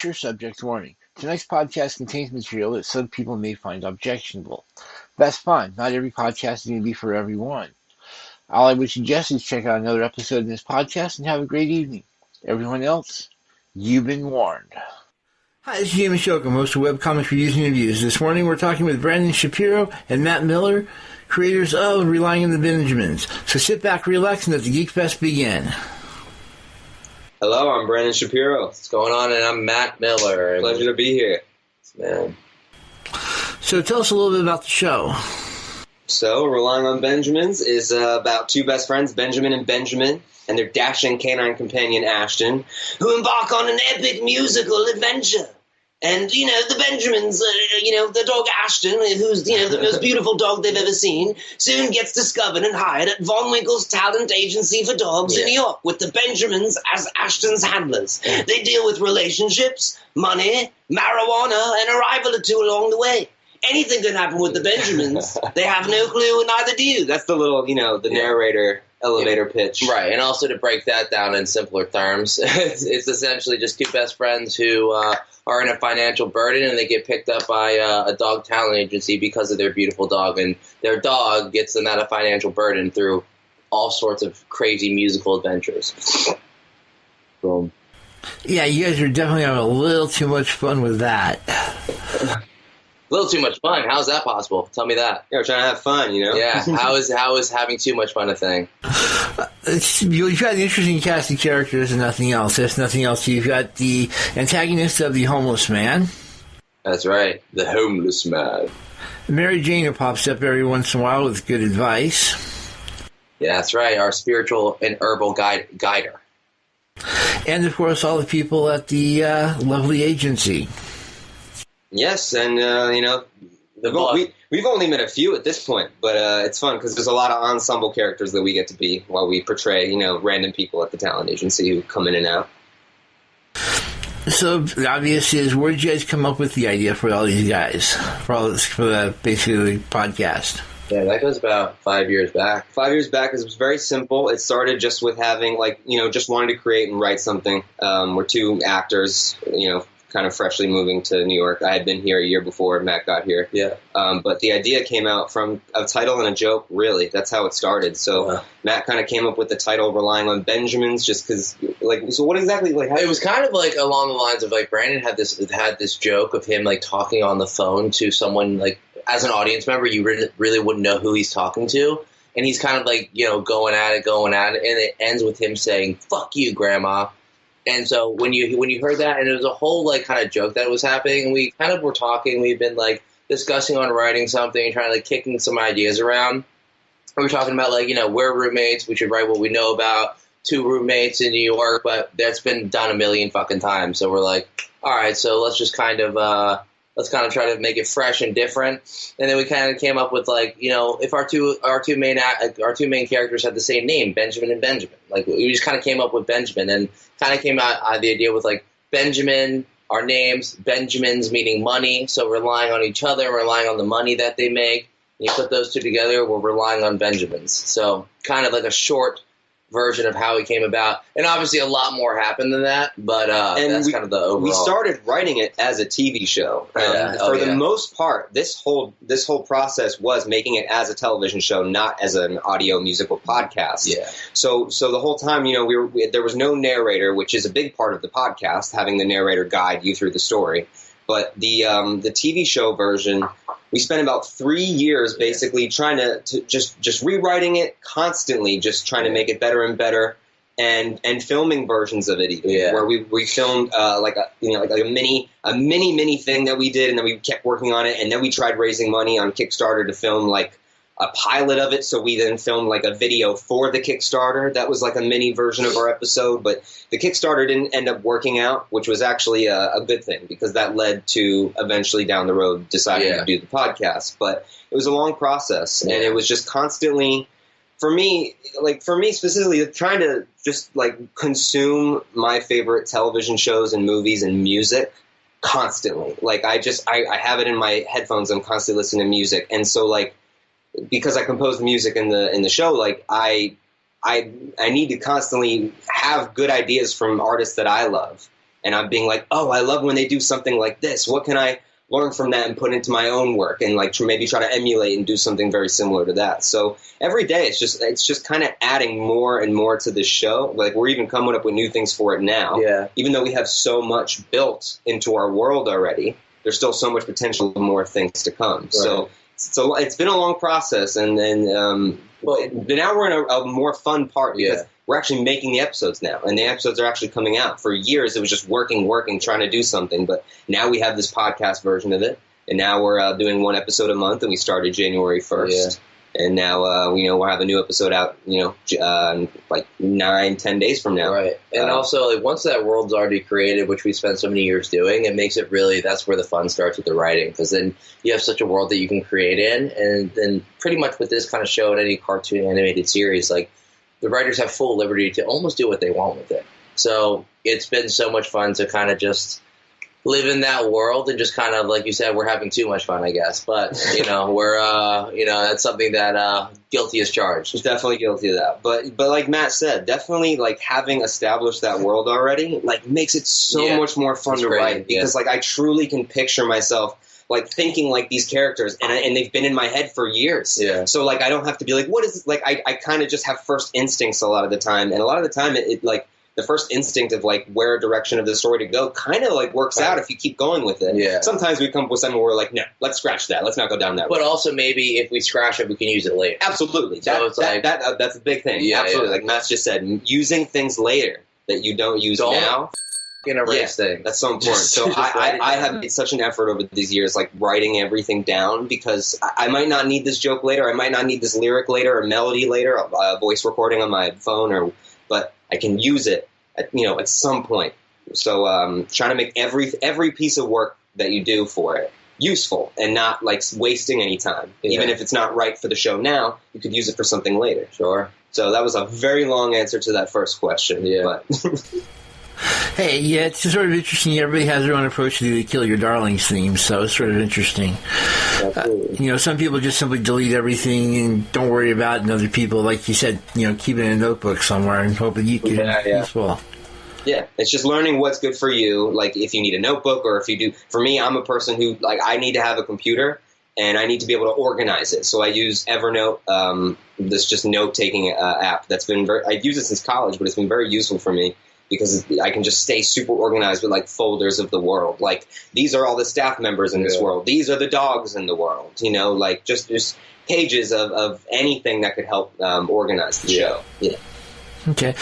Sure subject warning. Tonight's podcast contains material that some people may find objectionable. That's fine. Not every podcast is going to be for everyone. All I would suggest is check out another episode of this podcast and have a great evening. Everyone else, you've been warned. Hi, this is James Shokum, host of Webcomics Reviews and Reviews. This morning we're talking with Brandon Shapiro and Matt Miller, creators of Relying on the Benjamins. So sit back, relax, and let the Geek Fest begin. Hello, I'm Brandon Shapiro. What's going on? And I'm Matt Miller. Pleasure to be here. Man. So tell us a little bit about the show. So, Relying on Benjamins is about two best friends, Benjamin and Benjamin, and their dashing canine companion, Ashton, who embark on an epic musical adventure. And, the Benjamins, the dog Ashton, who's, the most beautiful dog they've ever seen, soon gets discovered and hired at Von Winkle's talent agency for dogs in New York, with the Benjamins as Ashton's handlers. They deal with relationships, money, marijuana, and a rival or two along the way. Anything can happen with the Benjamins. They have no clue, and neither do you. That's the little, the narrator elevator pitch. Right, and also to break that down in simpler terms, it's essentially just two best friends who are in a financial burden, and they get picked up by a dog talent agency because of their beautiful dog, and their dog gets them out of financial burden through all sorts of crazy musical adventures. Boom. Yeah, you guys are definitely having a little too much fun with that. A little too much fun. How's that possible? Tell me that. Yeah, we're trying to have fun, Yeah. How is having too much fun a thing? You've got an interesting cast of characters and nothing else. There's nothing else. You've got the antagonist of the homeless man. That's right. The homeless man. Mary Jane, who pops up every once in a while with good advice. Yeah, that's right. Our spiritual and herbal guider. And, of course, all the people at the lovely agency. Yes, and, we've only met a few at this point, but it's fun because there's a lot of ensemble characters that we get to be while we portray, random people at the talent agency who come in and out. So the obvious is, where did you guys come up with the idea for all these guys, for basically the podcast? Yeah, that goes about 5 years back. 5 years back, it was very simple. It started just with having, just wanting to create and write something. We're two actors, kind of freshly moving to New York. I had been here a year before Matt got here. Yeah. But the idea came out from a title and a joke, really. That's how it started. So Matt kind of came up with the title Relying on Benjamins just because, so what exactly, how it was kind of along the lines of, Brandon had this joke of him, talking on the phone to someone, as an audience member, you really wouldn't know who he's talking to. And he's kind of going at it, and it ends with him saying, "Fuck you, Grandma." And so when you heard that, and it was a whole kind of joke that was happening, and we kind of were talking, we've been discussing on writing something, trying to kicking some ideas around. We were talking about we're roommates, we should write what we know about, two roommates in New York, but that's been done a million fucking times. So we're like, all right, so let's just kind of try to make it fresh and different. And then we kind of came up with if our two main characters had the same name, Benjamin and Benjamin. We just kind of came up with Benjamin, and kind of came out the idea with Benjamin, our names, Benjamins meaning money, so relying on each other, relying on the money that they make. And you put those two together, we're relying on Benjamins. So kind of a short version of how it came about, and obviously a lot more happened than that, but that's kind of the overall. We started writing it as a TV show. For the most part, this whole process was making it as a television show, not as an audio musical podcast. Yeah. So the whole time, there was no narrator, which is a big part of the podcast, having the narrator guide you through the story. But the TV show version, we spent about 3 years basically trying to just rewriting it constantly, just trying to make it better and better, and filming versions of it even, where we filmed a mini thing that we did, and then we kept working on it, and then we tried raising money on Kickstarter to film a pilot of it, so we then filmed a video for the Kickstarter. That was a mini version of our episode, but the Kickstarter didn't end up working out, which was actually a good thing, because that led to eventually down the road deciding to do the podcast. But it was a long process, and it was just constantly, for me specifically, trying to just consume my favorite television shows and movies and music constantly. I have it in my headphones. I'm constantly listening to music, and so because I compose the music in the show, I need to constantly have good ideas from artists that I love. and I'm being like, oh, I love when they do something like this. What can I learn from that and put into my own work, and like maybe try to emulate and do something very similar to that. So every day it's just kind of adding more and more to this show. Like we're even coming up with new things for it now. Yeah. Even though we have so much built into our world already, there's still so much potential for more things to come. Right. So it's been a long process, and then but now we're in a more fun part because we're actually making the episodes now, and the episodes are actually coming out. For years, it was just working, trying to do something, but now we have this podcast version of it, and now we're doing one episode a month, and we started January 1st, and now we'll have a new episode out, like 9-10 days from now. Right, and also like once that world's already created, which we spent so many years doing, it makes it really, that's where the fun starts with the writing, because then you have such a world that you can create in, and then pretty much with this kind of show and any cartoon animated series, like the writers have full liberty to almost do what they want with it. So it's been so much fun to kind of just live in that world and just kind of, like you said, we're having too much fun, I guess. But, we're, that's something that guilty as charged. Definitely guilty of that. But like Matt said, definitely like having established that world already, like makes it so much more fun to write, because like I truly can picture myself like thinking like these characters, and they've been in my head for years. Yeah. So like I don't have to be like, what is this? Like I kind of just have first instincts a lot of the time, and a lot of the time it like the first instinct of like where a direction of the story to go kind of like works out if you keep going with it. Yeah. Sometimes we come up with something where we're like, no, let's scratch that. Let's not go down that road. But also maybe if we scratch it, we can use it later. Absolutely. So that's a big thing. Yeah, absolutely. Yeah. Like Matt's just said, using things later that you don't use now. Erase things. That's so important. So I have made such an effort over these years, like writing everything down, because I might not need this joke later. I might not need this lyric later or melody later, a voice recording on my phone, but I can use it at some point. So trying to make every piece of work that you do for it useful and not like wasting any time. Yeah. Even if it's not right for the show now, you could use it for something later. Sure. So that was a very long answer to that first question. Yeah. But hey, yeah, it's sort of interesting. Everybody has their own approach to the Kill Your Darlings theme, so it's sort of interesting. Some people just simply delete everything and don't worry about it, and other people, like you said, keep it in a notebook somewhere and hope that you can useful. Yeah, it's just learning what's good for you, like if you need a notebook or if you do. For me, I'm a person who, like, I need to have a computer and I need to be able to organize it. So I use Evernote, this just note-taking app that's been I've used it since college, but it's been very useful for me, because I can just stay super organized with like folders of the world. Like these are all the staff members in this world. These are the dogs in the world. Like just pages of anything that could help organize the show. Yeah. Okay.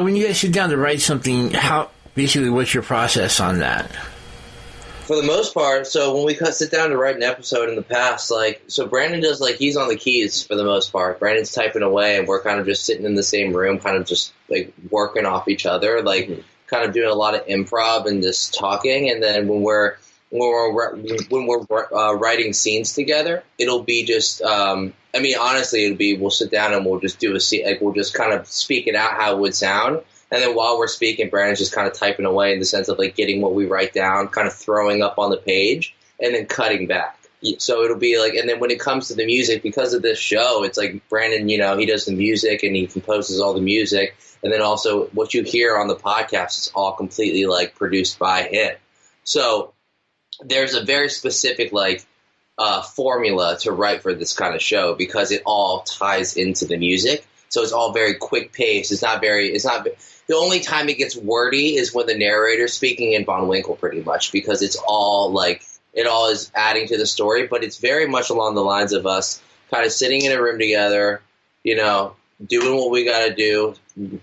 When you guys sit down to write something, what's your process on that? For the most part, so when we sit down to write an episode in the past, so Brandon does, he's on the keys for the most part. Brandon's typing away, and we're kind of just sitting in the same room, kind of just, working off each other, kind of doing a lot of improv and just talking. And then when we're writing scenes together, it'll be just, honestly, it'll be, we'll sit down and we'll just do a scene, we'll just kind of speak it out how it would sound. And then while we're speaking, Brandon's just kind of typing away in the sense of getting what we write down, kind of throwing up on the page, and then cutting back. So it'll be and then when it comes to the music, because of this show, it's Brandon, he does the music and he composes all the music. And then also what you hear on the podcast is all completely produced by him. So there's a very specific formula to write for this kind of show, because it all ties into the music. So it's all very quick paced. The only time it gets wordy is when the narrator's speaking in Von Winkle, pretty much, because it's all it all is adding to the story. But it's very much along the lines of us kind of sitting in a room together, doing what we got to do,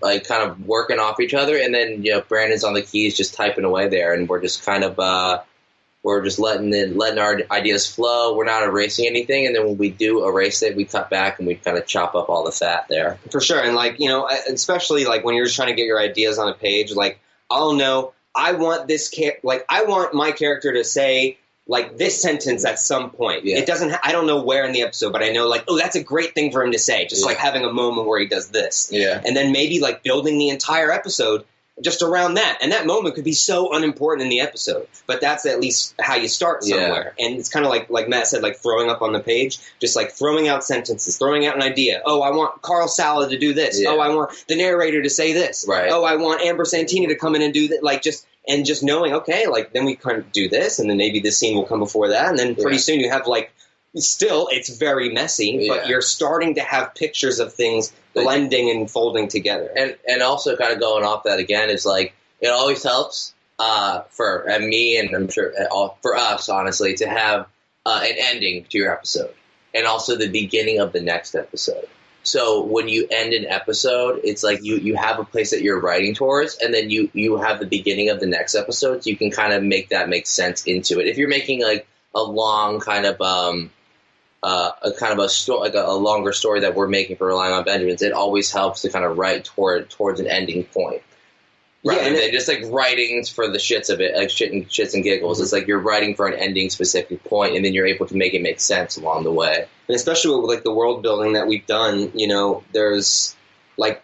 kind of working off each other. And then, Brandon's on the keys just typing away there. And we're just kind of, we're just letting our ideas flow. We're not erasing anything. And then when we do erase it, we cut back and we kind of chop up all the fat there. For sure. And especially when you're just trying to get your ideas on a page, I'll know I want I want my character to say this sentence at some point. Yeah. It doesn't, I don't know where in the episode, but I know that's a great thing for him to say. Just having a moment where he does this. Yeah. And then maybe building the entire episode just around that. And that moment could be so unimportant in the episode, but that's at least how you start somewhere. Yeah. And it's kind of like Matt said, throwing up on the page, just throwing out sentences, throwing out an idea. Oh, I want Carl Sala to do this. Yeah. Oh, I want the narrator to say this. Right. Oh, I want Amber Santini to come in and do that. Just and just knowing, okay, like then we kind of do this, and then maybe this scene will come before that, and then pretty soon you have like, still it's very messy, but you're starting to have pictures of things blending and folding together. And also kind of going off that again is like, it always helps for me, and I'm sure for us, honestly, to have an ending to your episode, and also the beginning of the next episode. So when you end an episode, it's like you have a place that you're writing towards, and then you have the beginning of the next episode, so you can kind of make that make sense into it. If you're making like a long kind of a story, like a longer story that we're making for Relying on Benjamins, it always helps to kind of write towards an ending point. Rather than just like writing for the shits of it, like shits and giggles. It's like you're writing for an ending specific point, and then you're able to make it make sense along the way. And especially with like the world building that we've done, you know, there's like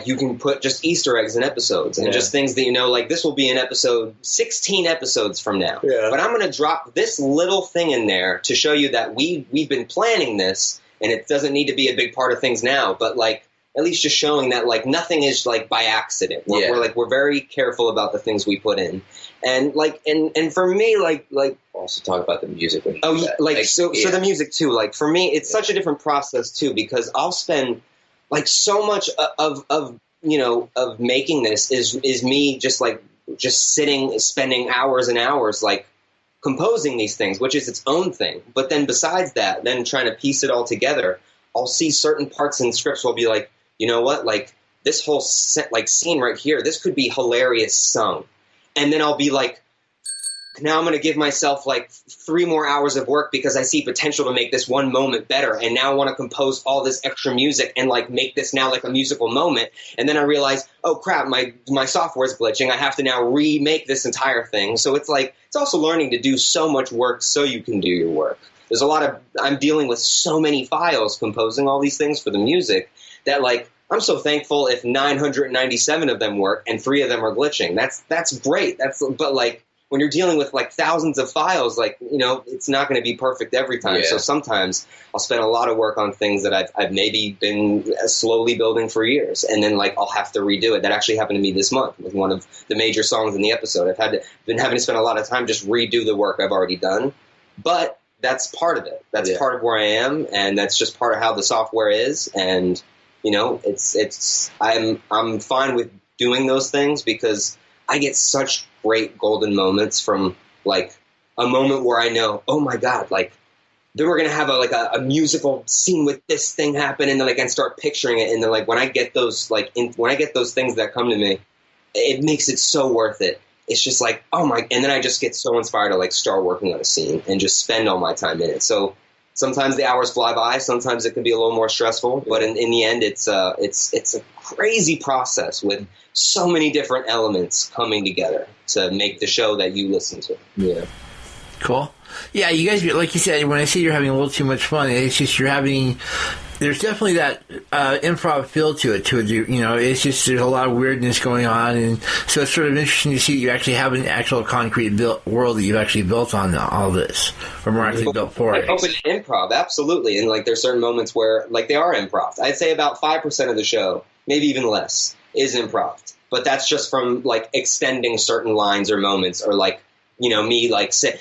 you can put just Easter eggs in episodes and just things that, you know, like this will be an episode 16 episodes from now. Yeah. But I'm going to drop this little thing in there to show you that we've been planning this, and it doesn't need to be a big part of things now, but like at least just showing that like nothing is like by accident. We're very careful about the things we put in, and like and for me like also talk about the music. When so the music too. Like for me, it's such a different process too, because I'll spend like so much of you know of making this is me just sitting, spending hours and hours like composing these things, which is its own thing. But then besides that, then trying to piece it all together, I'll see certain parts in scripts where I'll be like, you know what, like this whole scene right here, this could be hilarious sung. And then I'll be like, now I'm going to give myself like 3 more hours of work because I see potential to make this one moment better. And now I want to compose all this extra music and like make this now like a musical moment. And then I realize, oh crap, my software's glitching. I have to now remake this entire thing. So it's like, it's also learning to do so much work so you can do your work. There's a lot of, I'm dealing with so many files composing all these things for the music that like, I'm so thankful if 997 of them work and 3 of them are glitching. That's great. But like when you're dealing with like thousands of files, like, you know, it's not going to be perfect every time. Yeah. So sometimes I'll spend a lot of work on things that I've maybe been slowly building for years, and then like I'll have to redo it. That actually happened to me this month with one of the major songs in the episode. Been having to spend a lot of time just redo the work I've already done, but that's part of it. That's part of where I am, and that's just part of how the software is. And you know, I'm fine with doing those things because I get such great golden moments from like a moment where I know, oh my God, like then we're gonna have a musical scene with this thing happen, and then I can start picturing it, and then like when I get those things that come to me, it makes it so worth it. It's just like, oh my, and then I just get so inspired to like start working on a scene and just spend all my time in it. So sometimes the hours fly by, sometimes it can be a little more stressful, but in the end, it's a crazy process with so many different elements coming together to make the show that you listen to. Yeah. Cool. Yeah, you guys, like you said, when I say you're having a little too much fun, it's just there's definitely that improv feel to it, you know, it's just, there's a lot of weirdness going on, and so it's sort of interesting to see that you actually have an actual concrete world that you've actually built on all this, or more actually built for it. Open improv, absolutely, and like there's certain moments where like they are improv. I'd say about 5% of the show, maybe even less, is improv, but that's just from like extending certain lines or moments, or like, you know, me saying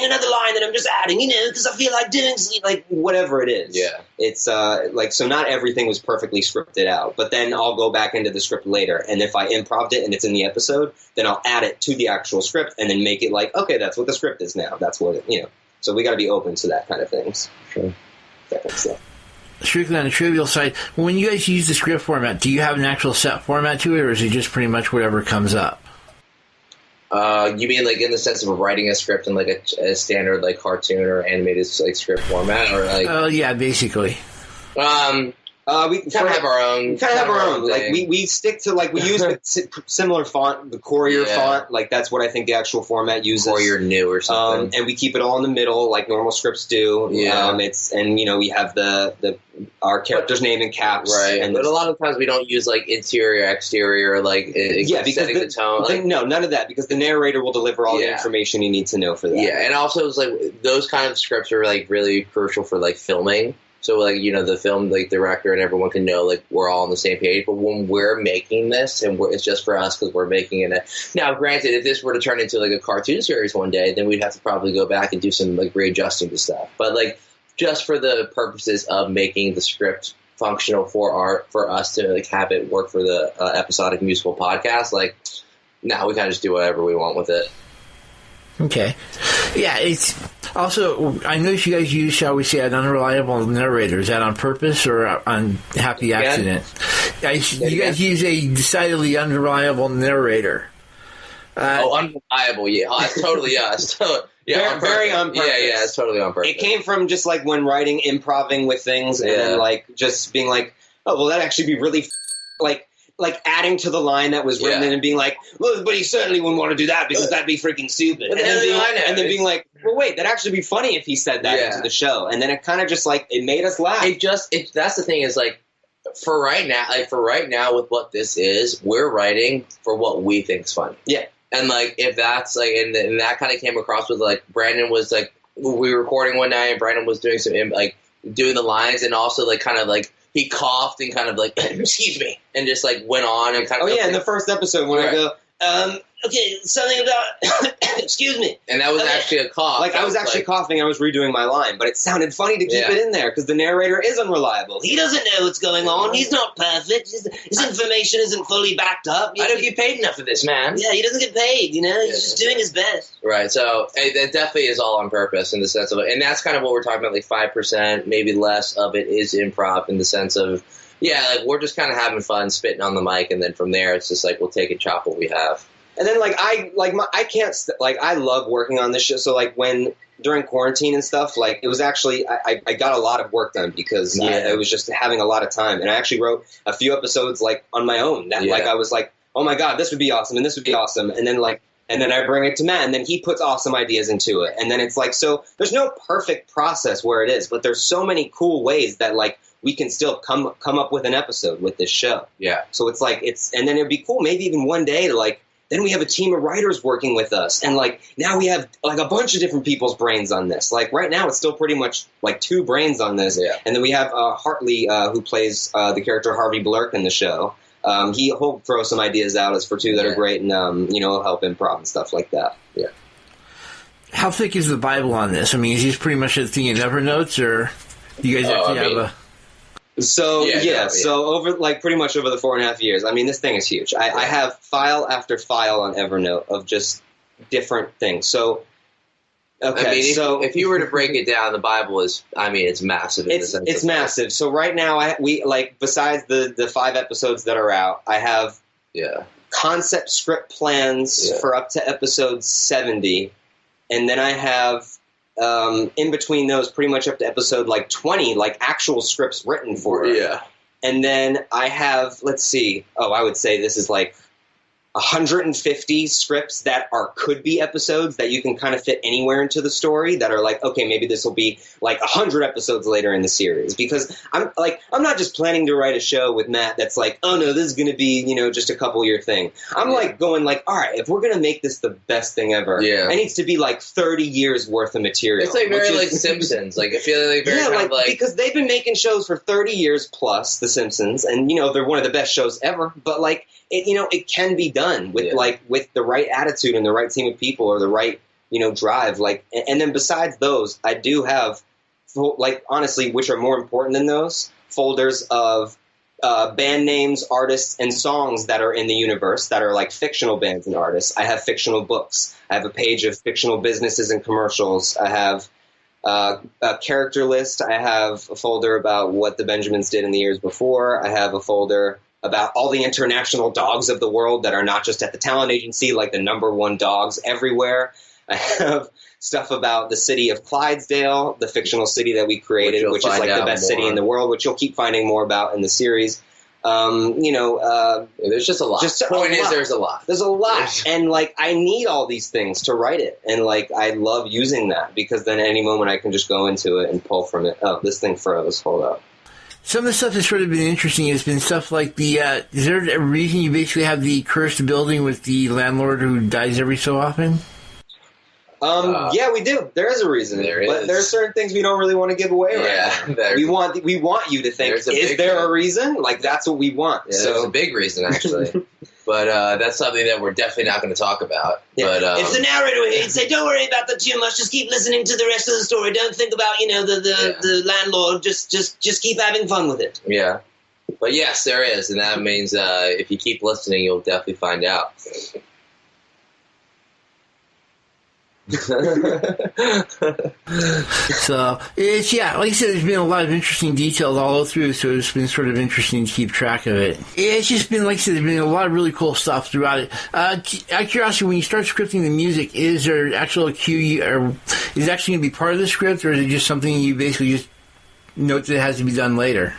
another line that I'm just adding, you know, because I feel like doing like whatever it is. Yeah. It's like, so not everything was perfectly scripted out, but then I'll go back into the script later, and if I improv'd it and it's in the episode, then I'll add it to the actual script and then make it like, okay, that's what the script is now. That's what it, you know. So we got to be open to that kind of things. Sure. That kind of stuff. Strictly on the trivial side, when you guys use the script format, do you have an actual set format to it, or is it just pretty much whatever comes up? You mean like in the sense of writing a script in like a standard like cartoon or animated like script format, or like? Oh yeah, basically. We kind of have our own. Like we stick to like we use the similar font, the Courier font. Like that's what I think the actual format uses. Courier New or something. And we keep it all in the middle, like normal scripts do. Yeah. And you know we have our character's name in caps. Right. But a lot of times we don't use like interior, exterior, like because setting the tone. No, none of that, because the narrator will deliver all the information you need to know for that. Yeah, and also it's like those kind of scripts are like really crucial for like filming. So, like, you know, the film, like, director and everyone can know, like, we're all on the same page. But when we're making this, and it's just for us because we're making it. Now, granted, if this were to turn into, like, a cartoon series one day, then we'd have to probably go back and do some, like, readjusting to stuff. But, like, just for the purposes of making the script functional for us to, like, have it work for the episodic musical podcast, like, now we kind of just do whatever we want with it. Okay. Yeah, it's also, I noticed you guys use, shall we say, an unreliable narrator. Is that on purpose or on happy accident? You guys use a decidedly unreliable narrator. Unreliable, yeah. That's totally us. Yeah, very on purpose. Yeah, it's totally on purpose. It came from just like when writing, improving with things, and then like just being like, oh, well, that'd actually be really like adding to the line that was written and being like, well, but he certainly wouldn't want to do that because that'd be freaking stupid. And then being like, well, wait, that'd actually be funny if he said that into the show. And then it kind of just like, it made us laugh. That's the thing is like, for right now with what this is, we're writing for what we think's funny. Yeah. And like, if that's like, and that kind of came across with like, Brandon was like, we were recording one night and Brandon was doing some, like, doing the lines and also like kind of like, he coughed and kind of like, excuse me, and just like went on and kind of. Oh yeah, in the first episode when I go, okay, something about, excuse me, and that was actually a cough. Like I was actually coughing. I was redoing my line, but it sounded funny to keep it in there because the narrator is unreliable. He doesn't know what's going on. He's not perfect. His information isn't fully backed up. I don't get paid enough for this, man. Yeah, he doesn't get paid. You know, he's just doing his best. Right. So it definitely is all on purpose in the sense of, and that's kind of what we're talking about. Like 5%, maybe less of it is improv in the sense of, like we're just kind of having fun, spitting on the mic, and then from there it's just like we'll take and chop what we have. And then I love working on this show. So like during quarantine and stuff, like it was actually I got a lot of work done because I was just having a lot of time, and I actually wrote a few episodes like on my own. That like I was like, oh my god, this would be awesome, and this would be awesome, and then I bring it to Matt, and then he puts awesome ideas into it, and then it's like so. There's no perfect process where it is, but there's so many cool ways that like we can still come up with an episode with this show. Yeah. So it's like and then it'd be cool maybe even one day to like. Then we have a team of writers working with us, and like now we have like a bunch of different people's brains on this. Like right now, it's still pretty much like two brains on this. Yeah. And then we have Hartley, who plays the character Harvey Blurk in the show. He'll throw some ideas out as for two that are great, and he'll help improv and stuff like that. Yeah. How thick is the Bible on this? I mean, is this pretty much a thing in Evernote, or do you guys actually have a? So so over like pretty much over the 4.5 years, I mean this thing is huge. I have file after file on Evernote of just different things. So okay, I mean, so if you were to break it down, the Bible is, I mean, it's massive. It's massive. So right now, we like besides the 5 episodes that are out, I have concept script plans for up to episode 70, and then I have. In between those, pretty much up to episode like 20, like actual scripts written for it. Yeah. And then I have, let's see, I would say this is like 150 scripts that could be episodes that you can kind of fit anywhere into the story that are like, okay, maybe this will be like 100 episodes later in the series. Because I'm not just planning to write a show with Matt that's like, oh no, this is going to be, just a couple year thing. I'm like going like, all right, if we're going to make this the best thing ever, it needs to be like 30 years worth of material. It's like very like Simpsons. Like I feel like very kind of like because they've been making shows for 30 years plus, The Simpsons, and they're one of the best shows ever. But like it can be done with with the right attitude and the right team of people or the right drive. Like, and then besides those, I do have honestly, which are more important than those, folders of band names, artists, and songs that are in the universe that are like fictional bands and artists. I have fictional books. I have a page of fictional businesses and commercials. I have a character list. I have a folder about what the Benjamins did in the years before. I have a folder about all the international dogs of the world that are not just at the talent agency, like the #1 dogs everywhere. I have stuff about the city of Clydesdale, the fictional city that we created, which is like the best city in the world, which you'll keep finding more about in the series. There's just a lot. There's a lot. There's a lot. And like, I need all these things to write it. And like, I love using that because then any moment I can just go into it and pull from it. Oh, this thing froze. Hold up. Some of the stuff that's sort of been interesting has been stuff like is there a reason you basically have the cursed building with the landlord who dies every so often? Yeah, we do. There is a reason. But there are certain things we don't really want to give away right now. We want you to think, is there a reason? Like, that's what we want. Yeah, so there's a big reason, actually. But that's something that we're definitely not going to talk about. Yeah. But if the narrator would say, don't worry about that too much, just keep listening to the rest of the story. Don't think about, the landlord. Just keep having fun with it. Yeah. But yes, there is. And that means if you keep listening, you'll definitely find out. So it's like I said, there's been a lot of interesting details all through, so it's been sort of interesting to keep track of it. It's just been, like I said, there's been a lot of really cool stuff throughout it. Out of curiosity, when you start scripting the music, is there actual cue, or is it actually going to be part of the script, or is it just something you basically just note that it has to be done later?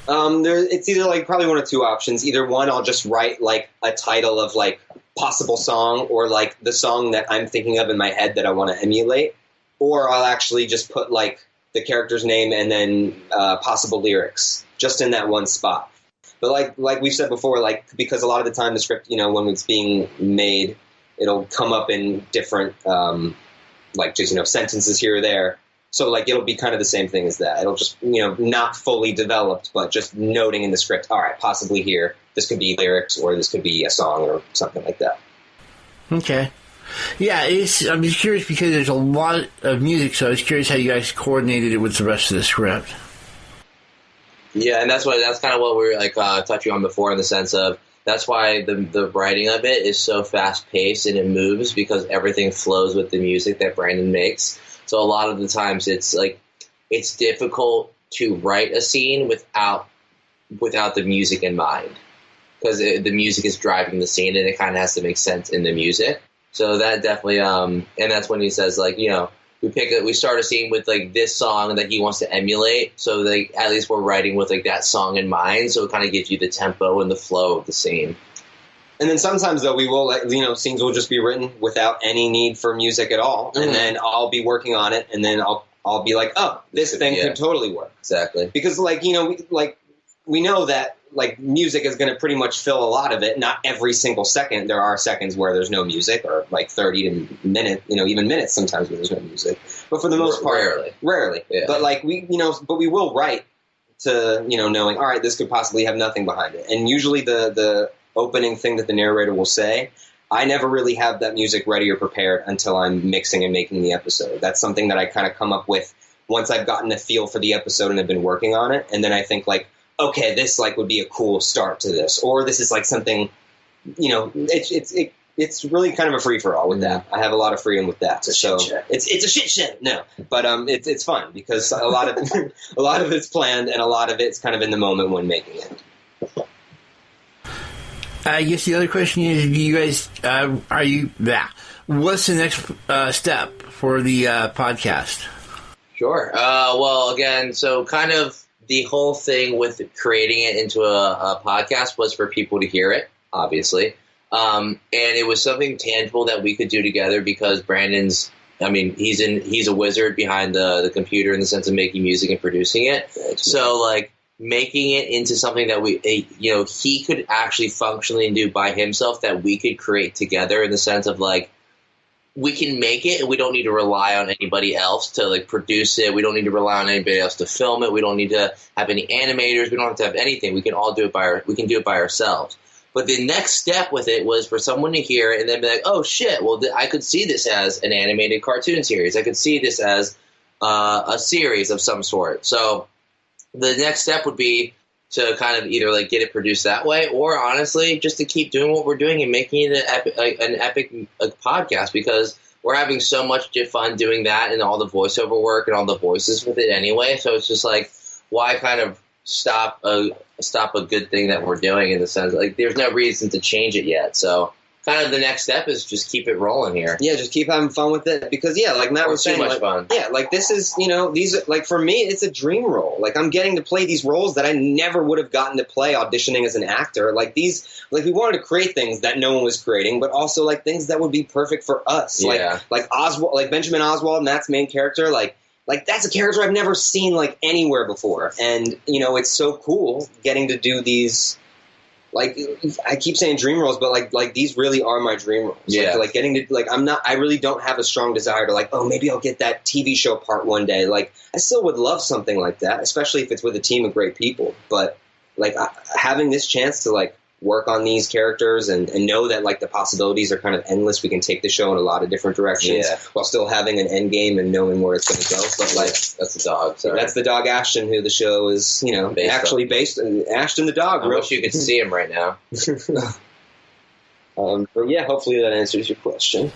It's either like probably one of two options. Either one, I'll just write like a title of like possible song, or like the song that I'm thinking of in my head that I want to emulate, or I'll actually just put like the character's name and then possible lyrics just in that one spot. But like we said before, like, because a lot of the time the script, when it's being made, it'll come up in different like just sentences here or there. So, like, it'll be kind of the same thing as that. It'll just, not fully developed, but just noting in the script, all right, possibly here, this could be lyrics, or this could be a song, or something like that. Okay. Yeah, I'm just curious because there's a lot of music, so I was curious how you guys coordinated it with the rest of the script. Yeah, and that's kind of what we were, touching on before, in the sense of, that's why the writing of it is so fast-paced and it moves, because everything flows with the music that Brandon makes. So a lot of the times it's difficult to write a scene without the music in mind, because the music is driving the scene and it kind of has to make sense in the music. So that definitely, and that's when he says, like, we start a scene with like this song that he wants to emulate. So like at least we're writing with like that song in mind. So it kind of gives you the tempo and the flow of the scene. And then sometimes, though, we will, scenes will just be written without any need for music at all. Mm-hmm. And then I'll be working on it, and then I'll be like, oh, this thing could totally work. Exactly. Because, we know that, music is going to pretty much fill a lot of it. Not every single second. There are seconds where there's no music, or, 30 minutes, even minutes sometimes where there's no music. But for the most part, rarely. Yeah. But, but we will write to, knowing, all right, this could possibly have nothing behind it. And usually the opening thing that the narrator will say, I never really have that music ready or prepared until I'm mixing and making the episode. That's something that I kind of come up with once I've gotten a feel for the episode and have been working on it. And then I think okay, this would be a cool start to this, or this is something, it's really kind of a free for all with that. I have a lot of freedom with that. So it's a shit show. No, but it's fun because a lot of it's planned and a lot of it's kind of in the moment when making it. I guess the other question is, do you guys, what's the next step for the podcast? Sure. Well, again, so kind of the whole thing with creating it into a podcast was for people to hear it, obviously. And it was something tangible that we could do together, because Brandon's, he's a wizard behind the computer in the sense of making music and producing it. So, making it into something that he could actually functionally do by himself, that we could create together, in the sense of we can make it and we don't need to rely on anybody else to produce it. We don't need to rely on anybody else to film it. We don't need to have any animators. We don't have to have anything. We can all do it we can do it by ourselves. But the next step with it was for someone to hear it and then be like, oh shit, well I could see this as an animated cartoon series. I could see this as a series of some sort. So the next step would be to kind of either get it produced that way, or honestly just to keep doing what we're doing and making it an epic podcast, because we're having so much fun doing that and all the voiceover work and all the voices with it anyway. So it's just why kind of stop a good thing that we're doing, in the sense there's no reason to change it yet. So kind of the next step is just keep it rolling here. Yeah, just keep having fun with it, because like Matt was saying, much fun. Yeah, this is these for me it's a dream role. I'm getting to play these roles that I never would have gotten to play auditioning as an actor. We wanted to create things that no one was creating, but also things that would be perfect for us. Yeah. Like Oswald, Benjamin Oswald, Matt's main character. That's a character I've never seen anywhere before, and it's so cool getting to do these like I keep saying dream roles, but like these really are my dream roles. Yeah. Like getting to like I really don't have a strong desire to like, oh, maybe I'll get that TV show part one day. Like I still would love something like that, especially if it's with a team of great people. But like having this chance to like work on these characters and know that like the possibilities are kind of endless. We can take the show in a lot of different directions while still having an end game and knowing where it's going to go. But like that's the dog. Sorry. That's the dog Ashton, who the show is, based on. Ashton the dog. I wish you could see him right now. But yeah, hopefully that answers your question.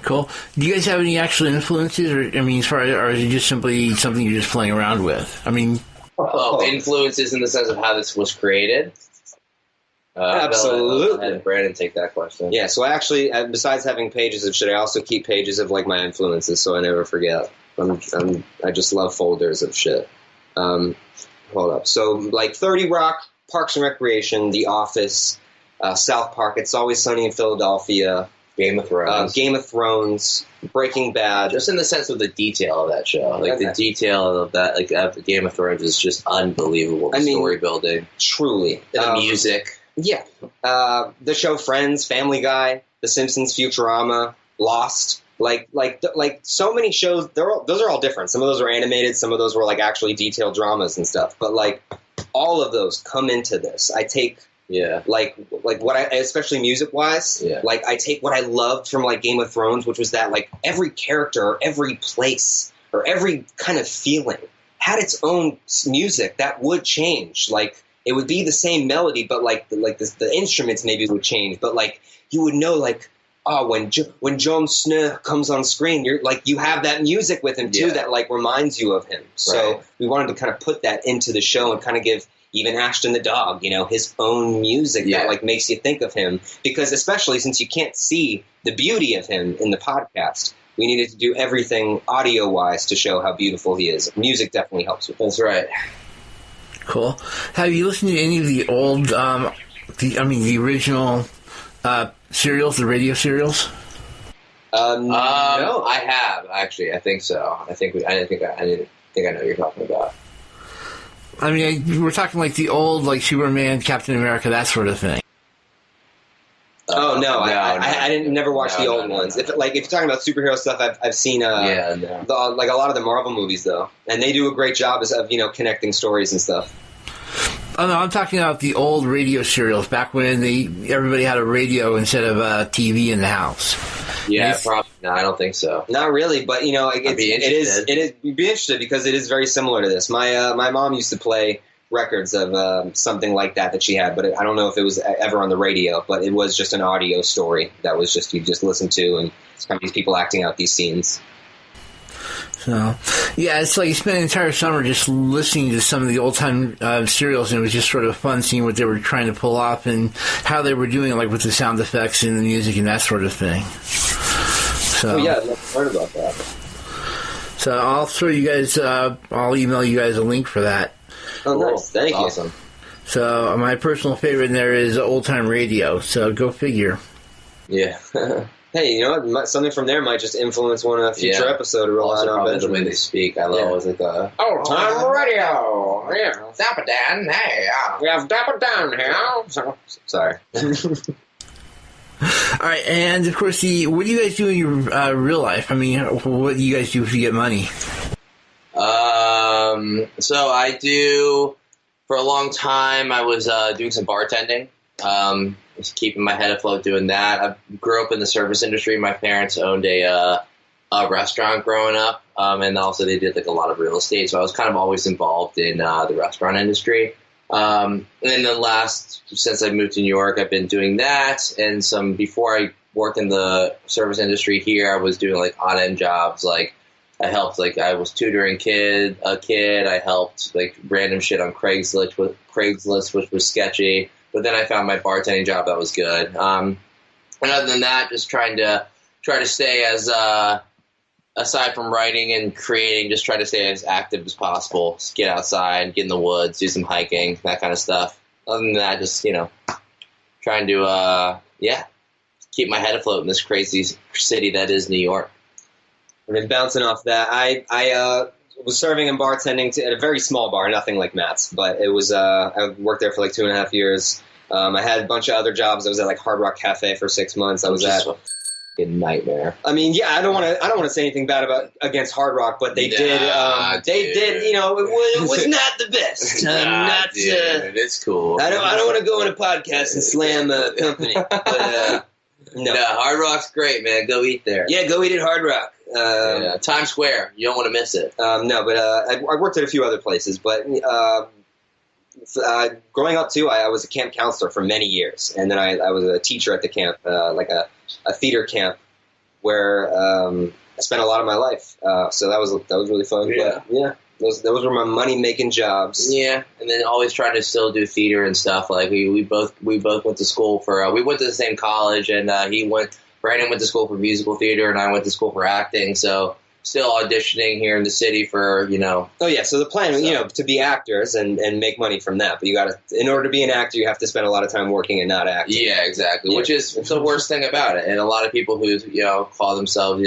Cool. Do you guys have any actual influences, or I mean, as far as, or is it just simply something you're just playing around with? I mean, influences in the sense of how this was created. Absolutely. Let Brandon take that question. Yeah, so I actually, besides having pages of shit, I also keep pages of like my influences, so I never forget. I just love folders of shit. Hold up. So like 30 Rock, Parks and Recreation, The Office, South Park, It's Always Sunny in Philadelphia, Game of Thrones, Breaking Bad. Just in the sense of the detail of that show. Like the detail of that, like Game of Thrones is just unbelievable. The story building. Truly. The music. Yeah. The show Friends, Family Guy, The Simpsons, Futurama, Lost. Like so many shows, those are all different. Some of those are animated, some of those were like actually detailed dramas and stuff. But like all of those come into this. I take like what I, especially music wise, like I take what I loved from like Game of Thrones, which was that like every character, or every place, or every kind of feeling had its own music that would change. Like it would be the same melody, but like the instruments maybe would change. But like you would know like, oh, when Jon Snow comes on screen, you're like you have that music with him too that like reminds you of him. So we wanted to kind of put that into the show and kind of give even Ashton the dog, his own music that like makes you think of him. Because especially since you can't see the beauty of him in the podcast, we needed to do everything audio wise to show how beautiful he is. Music definitely helps with that. That's right. Cool. Have you listened to any of the old, the original serials, the radio serials? No, I have actually. I think so. I think I know what you're talking about. I mean, we're talking like the old, like Superman, Captain America, that sort of thing. Oh no, I didn't never watch the old ones. If you're talking about superhero stuff, I've seen like a lot of the Marvel movies though, and they do a great job of connecting stories and stuff. Oh no, I'm talking about the old radio serials back when everybody had a radio instead of a TV in the house. Yeah, probably. No, I don't think so. Not really, but you'd be interested because it is very similar to this. My mom used to play records of something like that she had, but I don't know if it was ever on the radio, but it was just an audio story that was just, you just listen to, and it's kind of these people acting out these scenes. So, yeah, it's like you spent an entire summer just listening to some of the old-time serials, and it was just sort of fun seeing what they were trying to pull off and how they were doing it, like with the sound effects and the music and that sort of thing. So, yeah, I'd love to learn about that. So I'll throw you guys, I'll email you guys a link for that. Oh, nice. Thank you. Awesome. So my personal favorite in there is old time radio. So go figure. Yeah. Hey, something from there might just influence one future episode of Rely on Benjamin. The way they speak, I love it. Like old time radio. Yeah. Dapper Dan, hey. We have Dapper Dan here. Sorry. All right, and of course, what do you guys do in your real life? I mean, what do you guys do to get money? So I do, for a long time, I was doing some bartending, just keeping my head afloat doing that. I grew up in the service industry. My parents owned a restaurant growing up, and also they did like a lot of real estate, so I was kind of always involved in the restaurant industry. And then since I moved to New York, I've been doing that, and before I worked in the service industry here, I was doing like on-end jobs, like I helped, like I was tutoring a kid. I helped like random shit on Craigslist, which was sketchy. But then I found my bartending job that was good. And other than that, just try to stay as aside from writing and creating, just try to stay as active as possible. Just get outside, get in the woods, do some hiking, that kind of stuff. Other than that, just trying to keep my head afloat in this crazy city that is New York. And then bouncing off that, I was serving and bartending at a very small bar, nothing like Matt's, but it was I worked there for like 2.5 years. I had a bunch of other jobs. I was at like Hard Rock Cafe for 6 months. I was at a nightmare. I mean, yeah, I don't want to say anything bad against Hard Rock, but they did. They did. You know, it was not the best. It's cool. I don't want to go on a podcast and slam a company. But, no, Hard Rock's great, man. Go eat there. Yeah, go eat at Hard Rock. Times Square. You don't want to miss it. No, but I worked at a few other places. But growing up too, I was a camp counselor for many years, and then I was a teacher at the camp, like a theater camp, where I spent a lot of my life. So that was really fun. Yeah. But, yeah. Those were my money making jobs. Yeah, and then always trying to still do theater and stuff. Like we both went to school for we went to the same college, and Brandon went to school for musical theater, and I went to school for acting. So still auditioning here in the city for Oh yeah, so the plan to be actors and make money from that. But in order to be an actor, you have to spend a lot of time working and not acting. Yeah, exactly. Yeah. Which is the worst thing about it. And a lot of people who call themselves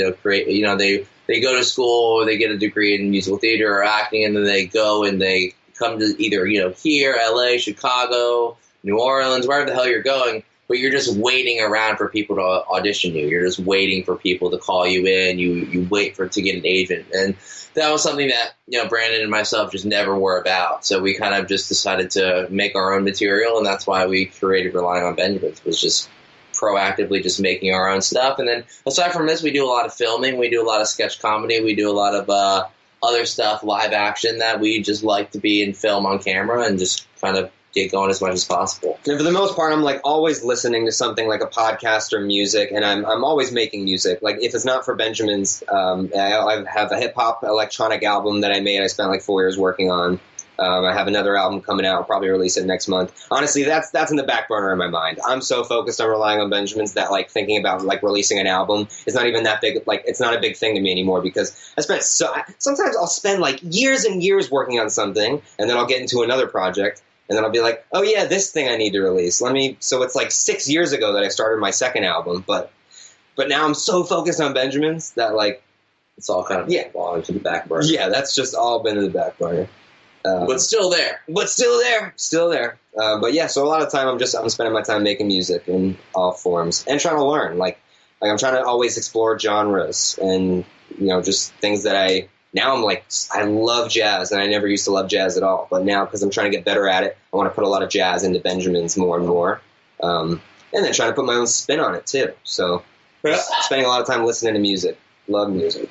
they go to school, they get a degree in musical theater or acting, and then they go and they come to either, here, LA, Chicago, New Orleans, wherever the hell you're going, but you're just waiting around for people to audition you. You're just waiting for people to call you in. You wait to get an agent. And that was something that, Brandon and myself just never were about. So we kind of just decided to make our own material, and that's why we created Relying on Benjamins, was just proactively just making our own stuff. And then aside from this, we do a lot of filming, we do a lot of sketch comedy, we do a lot of other stuff, live action, that we just like to be in film on camera and just kind of get going as much as possible. And for the most part, I'm like always listening to something like a podcast or music, and I'm always making music. Like if it's not for Benjamins, I have a hip hop electronic album that I made. I spent like 4 years working on. I have another album coming out. I'll probably release it next month. Honestly, that's in the back burner in my mind. I'm so focused on Relying on Benjamins that like thinking about like releasing an album is not even that big. Like it's not a big thing to me anymore, because sometimes I'll spend like years and years working on something, and then I'll get into another project, and then I'll be like, oh yeah, this thing I need to release. So it's like 6 years ago that I started my second album, but now I'm so focused on Benjamins that like it's all kind of fallen to the back burner. Yeah, that's just all been in the back burner. But still there. Still there. But yeah, so a lot of time I'm spending my time making music in all forms and trying to learn. Like I'm trying to always explore genres and, just things that I love jazz, and I never used to love jazz at all. But now, because I'm trying to get better at it, I want to put a lot of jazz into Benjamins more and more. And then trying to put my own spin on it too. So spending a lot of time listening to music. Love music.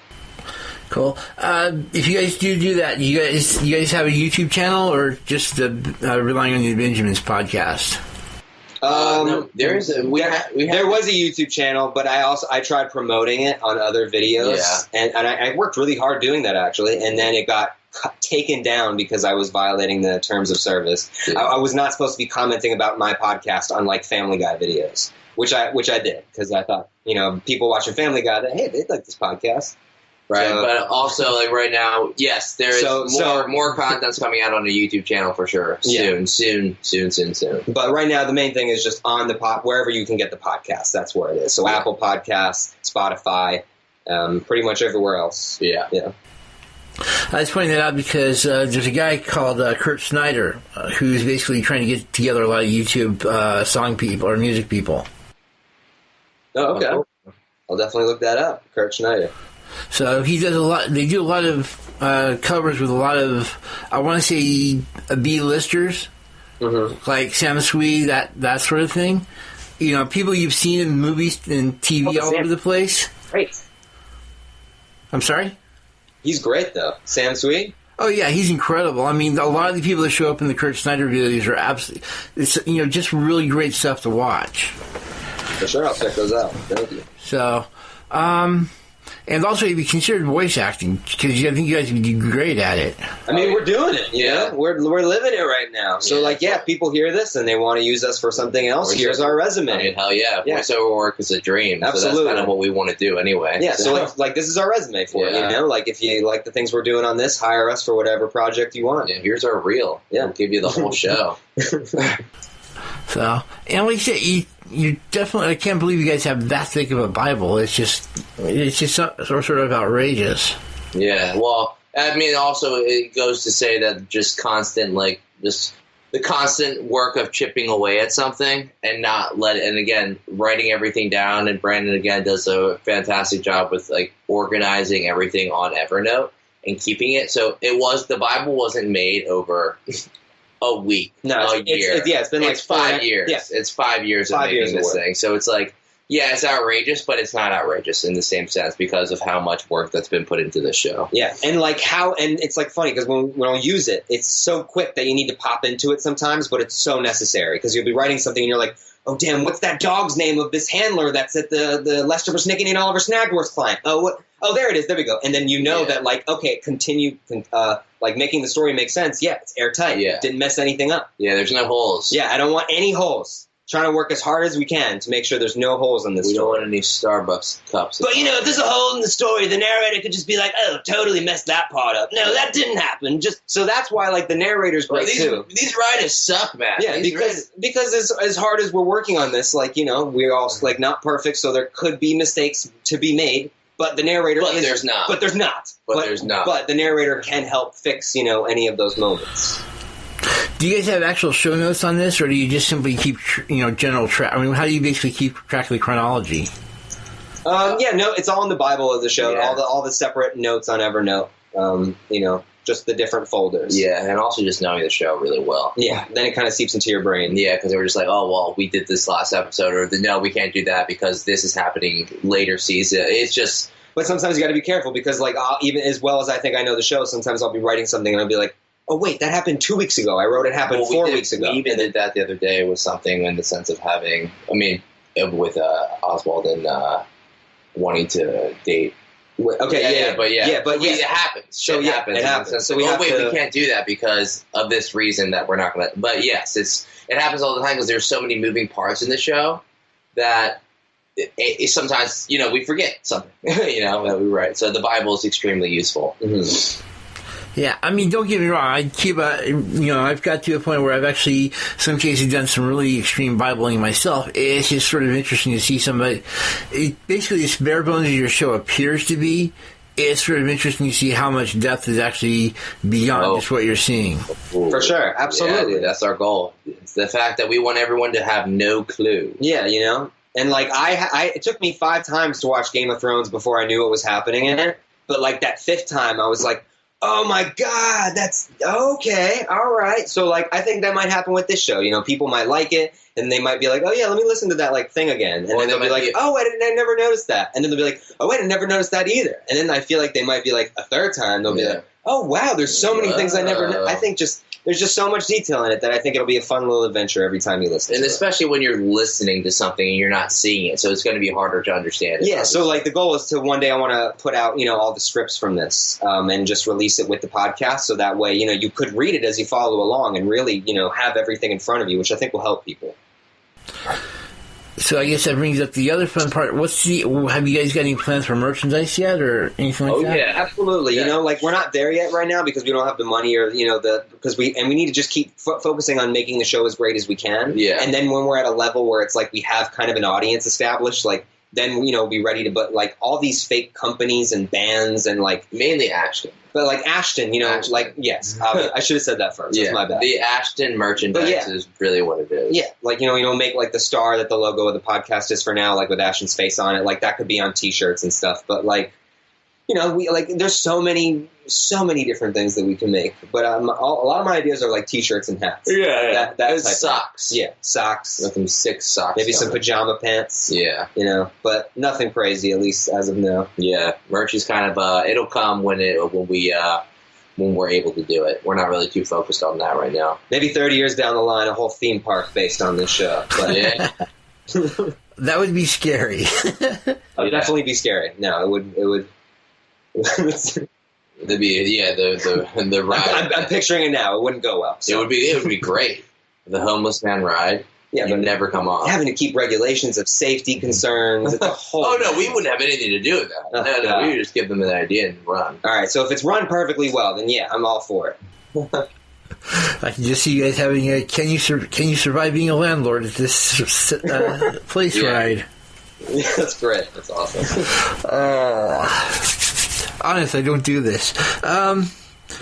Cool. If you guys do that, you guys have a YouTube channel or just the Relying on the Benjamins podcast? No, there was a YouTube channel, but I tried promoting it on other videos, and I worked really hard doing that actually, and then it got taken down because I was violating the terms of service. Yeah. I was not supposed to be commenting about my podcast on like Family Guy videos, which I did because I thought people watching Family Guy that hey, they'd like this podcast. Right, but also like right now, yes, there is more content's coming out on the YouTube channel for sure. Soon. But right now, the main thing is just on the wherever you can get the podcast. That's where it is. So Apple Podcasts, Spotify, pretty much everywhere else. Yeah. I was pointing that out because there's a guy called Kurt Snyder who's basically trying to get together a lot of YouTube song people or music people. Oh, okay. I'll definitely look that up. Kurt Snyder. So he does a lot. They do a lot of covers with a lot of, I want to say, B-listers, like Sam Swee, that sort of thing. People you've seen in movies and TV all over the place. Great. I'm sorry? He's great, though. Sam Swee? Oh, yeah, he's incredible. I mean, a lot of the people that show up in the Kurt Snyder videos are absolutely, just really great stuff to watch. For sure, I'll check those out. Thank you. So, and also, if you considered voice acting, because I think you guys would be great at it. I mean, we're doing it. We're living it right now. So, people hear this and they want to use us for something else. Here's our resume. I mean, hell yeah. Voiceover work is a dream. Absolutely. So that's kind of what we want to do anyway. Yeah, so this is our resume for it, Like, if you like the things we're doing on this, hire us for whatever project you want. Yeah, here's our reel. Yeah. We'll give you the whole show. So, and like you said, you definitely, I can't believe you guys have that thick of a Bible. It's just sort of outrageous. Yeah, well, I mean, also it goes to say that just constant, just the constant work of chipping away at something and not let it, and again, writing everything down. And Brandon again does a fantastic job with like organizing everything on Evernote and keeping it. So the Bible wasn't made over a week, a year. It's been like 5 years. Yeah. It's 5 years of making this thing. So it's like, yeah, it's outrageous, but it's not outrageous in the same sense because of how much work that's been put into this show. Yeah, and it's like funny because when we use it, it's so quick that you need to pop into it sometimes, but it's so necessary because you'll be writing something and you're like, oh damn, what's that dog's name of this handler that's at the Lester Persnickety and Oliver Snagworth client? Oh, there it is. There we go. And then you know that like, okay, continue like making the story make sense. Yeah, it's airtight. Yeah, didn't mess anything up. Yeah, there's no holes. Yeah, I don't want any holes. Trying to work as hard as we can to make sure there's no holes in this story. We don't want any Starbucks cups. But, if there's a hole in the story, the narrator could just be like, oh, totally messed that part up. No, that didn't happen. So that's why, like, the narrator's great, too. These writers suck, man. Yeah, because as hard as we're working on this, like, we're all, like, not perfect, so there could be mistakes to be made. But the narrator there's not. But there's not. But the narrator can help fix, any of those moments. Do you guys have actual show notes on this, or do you just simply keep, general track? I mean, how do you basically keep track of the chronology? It's all in the Bible of the show. Yeah. All the separate notes on Evernote. Just the different folders. Yeah, and also just knowing the show really well. Yeah, then it kind of seeps into your brain. Yeah, because they were just like, oh, well, we did this last episode, or no, we can't do that because this is happening later season. It's just... But sometimes you got to be careful because, like, even as well as I think I know the show, sometimes I'll be writing something and I'll be like, oh, wait, that happened 2 weeks ago. I wrote it happened 4 weeks ago. We even did that the other day with something in the sense of having, with Oswald and wanting to date. Okay, but it happens. So it happens. So we can't do that because of this reason that we're not going to. But yes, it happens all the time because there's so many moving parts in the show that it sometimes we forget something that we write. So the Bible is extremely useful. Mm-hmm. Yeah, I mean, don't get me wrong. I keep I've got to a point where I've actually, some cases, done some really extreme Bibling myself. It's just sort of interesting to see somebody. Basically, as bare bones as your show appears to be, it's sort of interesting to see how much depth is actually beyond just what you're seeing. For sure, absolutely. Yeah, that's our goal. It's the fact that we want everyone to have no clue. Yeah, and like it took me 5 times to watch Game of Thrones before I knew what was happening in it. But like that 5th time, I was like, oh my God, that's okay. All right. So like, I think that might happen with this show. People might like it and they might be like, oh yeah, let me listen to that like thing again. And then they'll be like, oh, I never noticed that. And then they'll be like, oh wait, I never noticed that either. And then I feel like they might be like a 3rd time. They'll be like, oh wow, there's so many things I never know. I think there's just so much detail in it that I think it'll be a fun little adventure every time you listen to it. And especially when you're listening to something and you're not seeing it, so it's going to be harder to understand it. Yeah, so like the goal is to one day I want to put out, all the scripts from this and just release it with the podcast so that way, you could read it as you follow along and really, have everything in front of you, which I think will help people. So I guess that brings up the other fun part. Have you guys got any plans for merchandise yet or anything like that? Oh, yeah, absolutely. Yeah. We're not there yet right now because we don't have the money or, because we need to just keep focusing on making the show as great as we can. Yeah. And then when we're at a level where it's like we have kind of an audience established, like, then, be ready to, but like all these fake companies and bands and like. Mainly Ashton. But like Ashton, like, yes, I should have said that first. Yeah. That's my bad. The Ashton merchandise is really what it is. Yeah. Like, make like the star that the logo of the podcast is for now, like with Ashton's face on it. Like that could be on t-shirts and stuff. But like, we like, there's so many different things that we can make. But a lot of my ideas are like t-shirts and hats. Yeah. That type socks. Yeah. Socks. With some 6 socks. Maybe some pajama pants. Yeah. But nothing crazy, at least as of now. Yeah. Merch is kind of, it'll come when we're able to do it. We're not really too focused on that right now. Maybe 30 years down the line, a whole theme park based on this show. But yeah. That would be scary. It would definitely be scary. No, it would. There'd be the ride. I'm picturing it now. It wouldn't go well. So. It would be great. The homeless man ride. Yeah, but never come off. Having to keep regulations of safety concerns. It's a whole. Oh no, we wouldn't have anything to do with that. No, we would just give them an idea and run. All right, so if it's run perfectly well, then yeah, I'm all for it. I can just see you guys having a can you survive being a landlord at this place ride. Yeah, that's great. That's awesome. Honest, I don't do this.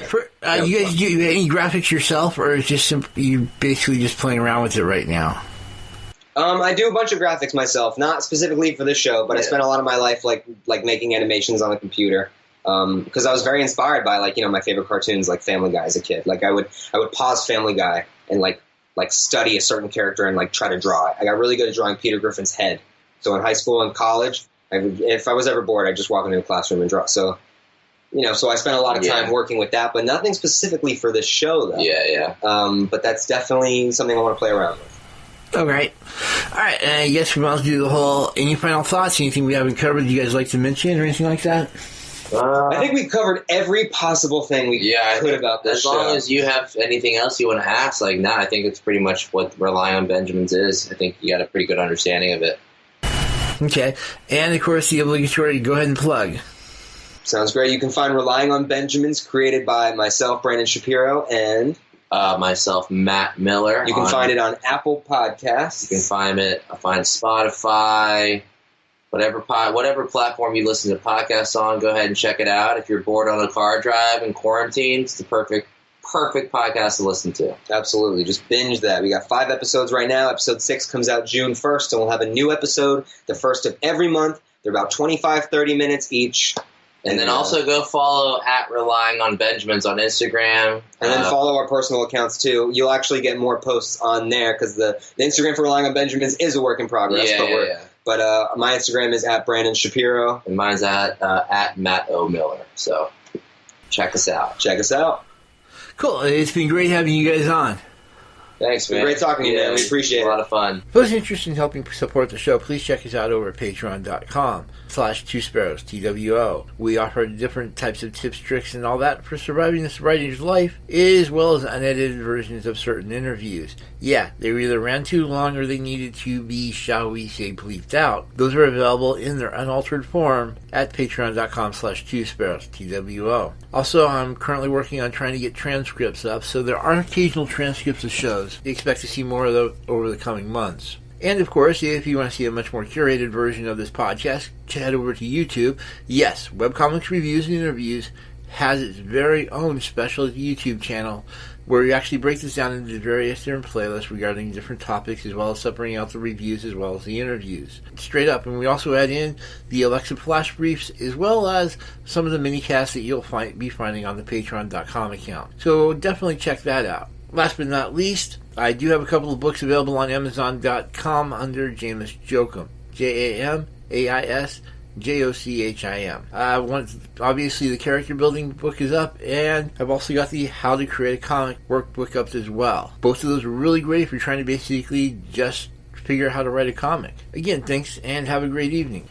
You guys do any graphics yourself, or is just you basically just playing around with it right now? I do a bunch of graphics myself, not specifically for this show, but I spent a lot of my life like making animations on the computer. Because I was very inspired by my favorite cartoons like Family Guy as a kid. Like I would pause Family Guy and like study a certain character and like try to draw it. I got really good at drawing Peter Griffin's head. So in high school and college, if I was ever bored, I'd just walk into the classroom and draw. So so I spent a lot of time working with that, but nothing specifically for this show though. Yeah. But that's definitely something I want to play around with. All right. And I guess we might as well do the whole. Any final thoughts? Anything we haven't covered you guys like to mention or anything like that? I think we covered every possible thing we could about this show. As long as you have anything else you want to ask, I think it's pretty much what Relying on Benjamins is. I think you got a pretty good understanding of it. Okay. And, of course, the obligatory go ahead and plug. Sounds great. You can find Relying on Benjamins, created by myself, Brandon Shapiro, and myself, Matt Miller. You can find it on Apple Podcasts. You can find Spotify, whatever platform you listen to podcasts on. Go ahead and check it out. If you're bored on a car drive in quarantine, it's the perfect podcast to listen to. Absolutely. Just binge that. We got 5 episodes right now. Episode 6 comes out June 1st, and we'll have a new episode the first of every month. They're about 25, 30 minutes each. And then also go follow at Relying on Benjamins on Instagram. And then follow our personal accounts, too. You'll actually get more posts on there, because the Instagram for Relying on Benjamins is a work in progress. But my Instagram is at Brandon Shapiro. And mine's at Matt O. Miller. So check us out. Cool. It's been great having you guys on. Thanks, man. Great talking to you, man. We appreciate it. A lot of fun. For those interested in helping support the show, please check us out over at patreon.com/twosparrows, TWO. We offer different types of tips, tricks, and all that for surviving this writer's life, as well as unedited versions of certain interviews. Yeah, they were either ran too long or they needed to be, shall we say, bleeped out. Those are available in their unaltered form at patreon.com/twosparrows, TWO. Also, I'm currently working on trying to get transcripts up, so there are occasional transcripts of shows. You expect to see more of those over the coming months. And, of course, if you want to see a much more curated version of this podcast, head over to YouTube. Yes, Webcomics Reviews and Interviews has its very own special YouTube channel where we actually break this down into various different playlists regarding different topics, as well as separating out the reviews as well as the interviews. Straight up. And we also add in the Alexa Flash Briefs, as well as some of the mini-casts that you'll be finding on the Patreon.com account. So definitely check that out. Last but not least, I do have a couple of books available on Amazon.com under Jamis Jochim. JAMAISJOCHIM. Obviously, the character building book is up, and I've also got the How to Create a Comic workbook up as well. Both of those are really great if you're trying to basically just figure out how to write a comic. Again, thanks, and have a great evening.